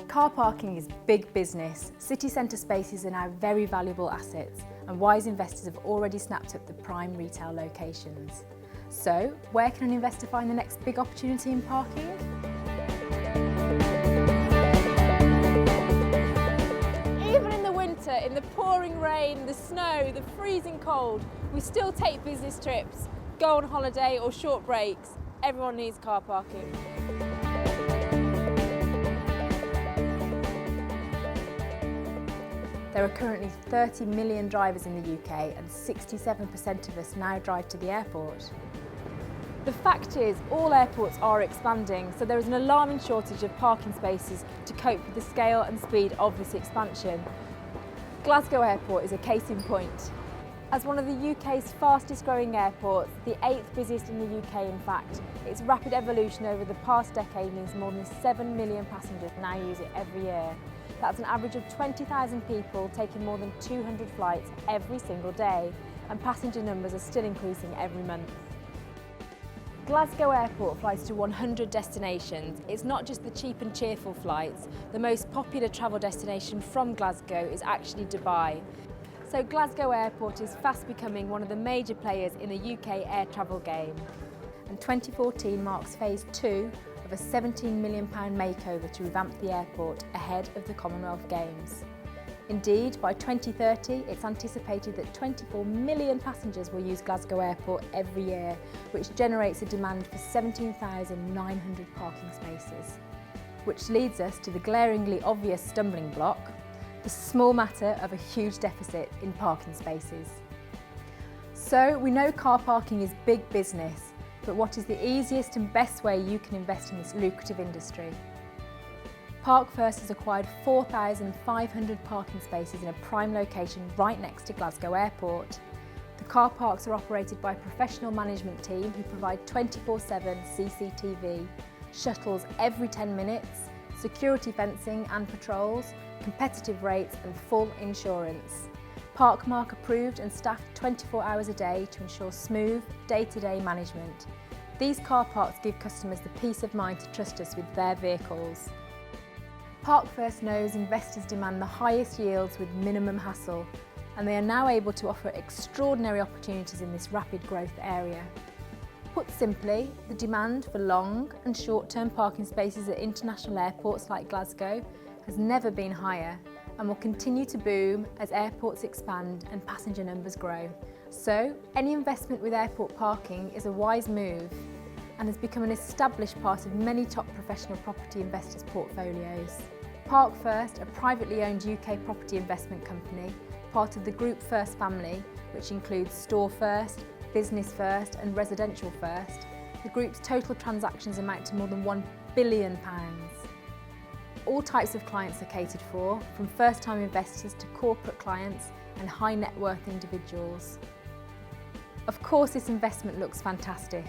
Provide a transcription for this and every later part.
Car parking is big business. City centre spaces are now very valuable assets, and wise investors have already snapped up the prime retail locations. So, where can an investor find the next big opportunity in parking? Even in the winter, in the pouring rain, the snow, the freezing cold, we still take business trips, go on holiday or short breaks. Everyone needs car parking. There are currently 30 million drivers in the UK, and 67% of us now drive to the airport. The fact is, all airports are expanding, so there is an alarming shortage of parking spaces to cope with the scale and speed of this expansion. Glasgow Airport is a case in point. As one of the UK's fastest growing airports, the 8th busiest in the UK in fact, its rapid evolution over the past decade means more than 7 million passengers now use it every year. That's an average of 20,000 people taking more than 200 flights every single day, and passenger numbers are still increasing every month. Glasgow Airport flies to 100 destinations. It's not just the cheap and cheerful flights. The most popular travel destination from Glasgow is actually Dubai. So Glasgow Airport is fast becoming one of the major players in the UK air travel game. And 2014 marks phase 2 of a £17 million makeover to revamp the airport ahead of the Commonwealth Games. Indeed, by 2030, it's anticipated that 24 million passengers will use Glasgow Airport every year, which generates a demand for 17,900 parking spaces. Which leads us to the glaringly obvious stumbling block, the small matter of a huge deficit in parking spaces. So we know car parking is big business, but what is the easiest and best way you can invest in this lucrative industry? Park First has acquired 4,500 parking spaces in a prime location right next to Glasgow Airport. The car parks are operated by a professional management team who provide 24/7 CCTV, shuttles every 10 minutes, security fencing and patrols, competitive rates and full insurance. Parkmark approved and staffed 24 hours a day to ensure smooth, day-to-day management. These car parks give customers the peace of mind to trust us with their vehicles. Park First knows investors demand the highest yields with minimum hassle, and they are now able to offer extraordinary opportunities in this rapid growth area. Put simply, the demand for long and short-term parking spaces at international airports like Glasgow has never been higher, and will continue to boom as airports expand and passenger numbers grow. So, any investment with airport parking is a wise move and has become an established part of many top professional property investors' portfolios. Park First, a privately owned UK property investment company, part of the Group First family, which includes Store First, Business First and Residential First, the group's total transactions amount to more than £1 billion. All types of clients are catered for, from first-time investors to corporate clients and high net worth individuals. Of course, this investment looks fantastic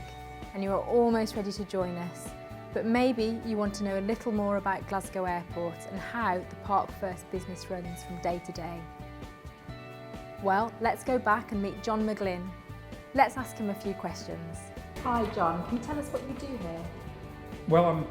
and you are almost ready to join us, but maybe you want to know a little more about Glasgow Airport and how the Park First business runs from day to day. Well, let's go back and meet John McGlynn. Let's ask him a few questions. Hi John, can you tell us what you do here? Well, I'm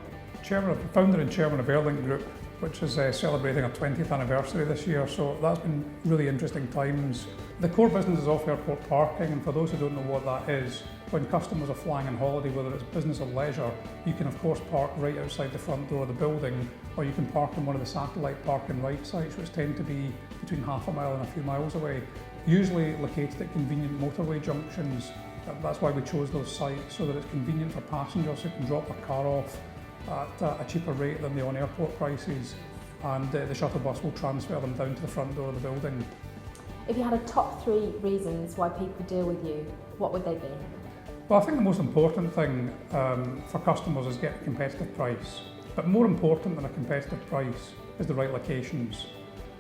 founder and chairman of Airlink Group, which is celebrating our 20th anniversary this year, so that's been really interesting times. The core business is off-airport parking, and for those who don't know what that is, when customers are flying on holiday, whether it's business or leisure, you can of course park right outside the front door of the building, or you can park in one of the satellite park and ride sites, which tend to be between half a mile and a few miles away, usually located at convenient motorway junctions. That's why we chose those sites, so that it's convenient for passengers who can drop their car off at a cheaper rate than the on-airport prices, and the shuttle bus will transfer them down to the front door of the building. If you had a top 3 reasons why people deal with you, what would they be? Well, I think the most important thing for customers is get a competitive price, but more important than a competitive price is the right locations.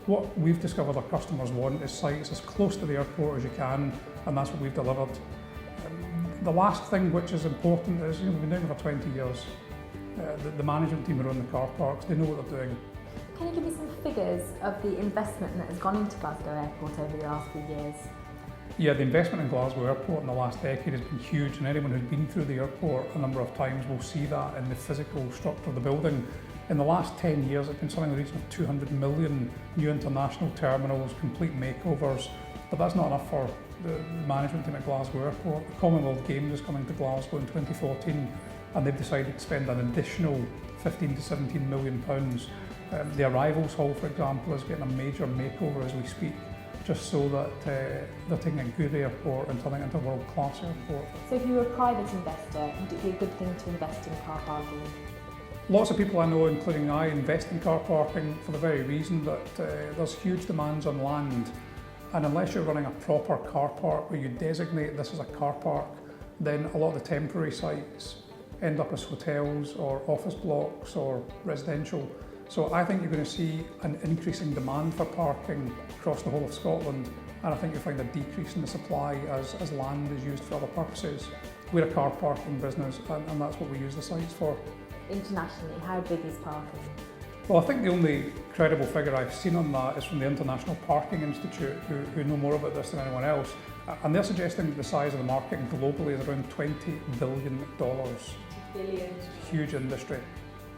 What we've discovered our customers want is sites as close to the airport as you can, and that's what we've delivered. The last thing which is important is, we've been doing it for 20 years. The management team who run the car parks, they know what they're doing. Can you give me some figures of the investment that has gone into Glasgow Airport over the last few years? Yeah, the investment in Glasgow Airport in the last decade has been huge, and anyone who's been through the airport a number of times will see that in the physical structure of the building. In the last 10 years, it's been something in the region of 200 million new international terminals, complete makeovers, but that's not enough for the management team at Glasgow Airport. The Commonwealth Games is coming to Glasgow in 2014, and they've decided to spend an additional 15 to 17 million pounds. The arrivals hall, for example, is getting a major makeover as we speak, just so that they're taking a good airport and turning it into a world-class airport. So if you were a private investor, would it be a good thing to invest in car parking? Lots of people I know, including I, invest in car parking for the very reason that there's huge demands on land, and unless you're running a proper car park where you designate this as a car park, then a lot of the temporary sites end up as hotels or office blocks or residential. So I think you're going to see an increasing demand for parking across the whole of Scotland, and I think you'll find a decrease in the supply as land is used for other purposes. We're a car parking business, and that's what we use the sites for. Internationally, how big is parking? Well, I think the only credible figure I've seen on that is from the International Parking Institute, who know more about this than anyone else, and they're suggesting that the size of the market globally is around $20 billion. Billion. Huge industry.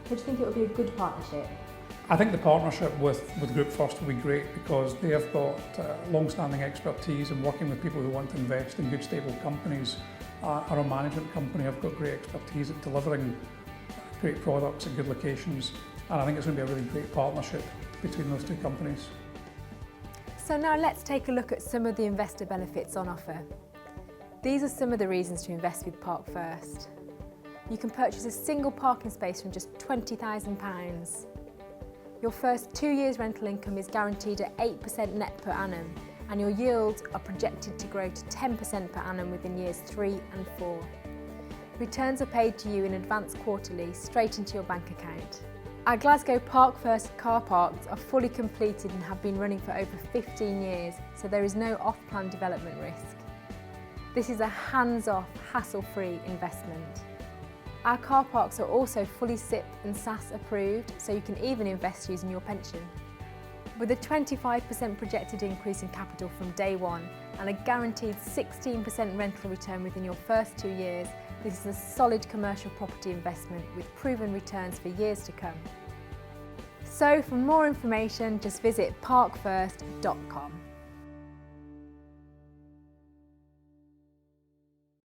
Would you think it would be a good partnership? I think the partnership with Group First will be great because they have got long-standing expertise in working with people who want to invest in good, stable companies. Our management company have got great expertise at delivering great products at good locations, and I think it's going to be a really great partnership between those two companies. So now let's take a look at some of the investor benefits on offer. These are some of the reasons to invest with Park First. You can purchase a single parking space from just £20,000. Your first 2 years rental income is guaranteed at 8% net per annum, and your yields are projected to grow to 10% per annum within years 3 and 4. Returns are paid to you in advance quarterly, straight into your bank account. Our Glasgow Park First car parks are fully completed and have been running for over 15 years, so there is no off-plan development risk. This is a hands-off, hassle-free investment. Our car parks are also fully SIP and SAS approved, so you can even invest using your pension. With a 25% projected increase in capital from day one and a guaranteed 16% rental return within your first 2 years, this is a solid commercial property investment with proven returns for years to come. So for more information, just visit parkfirst.com.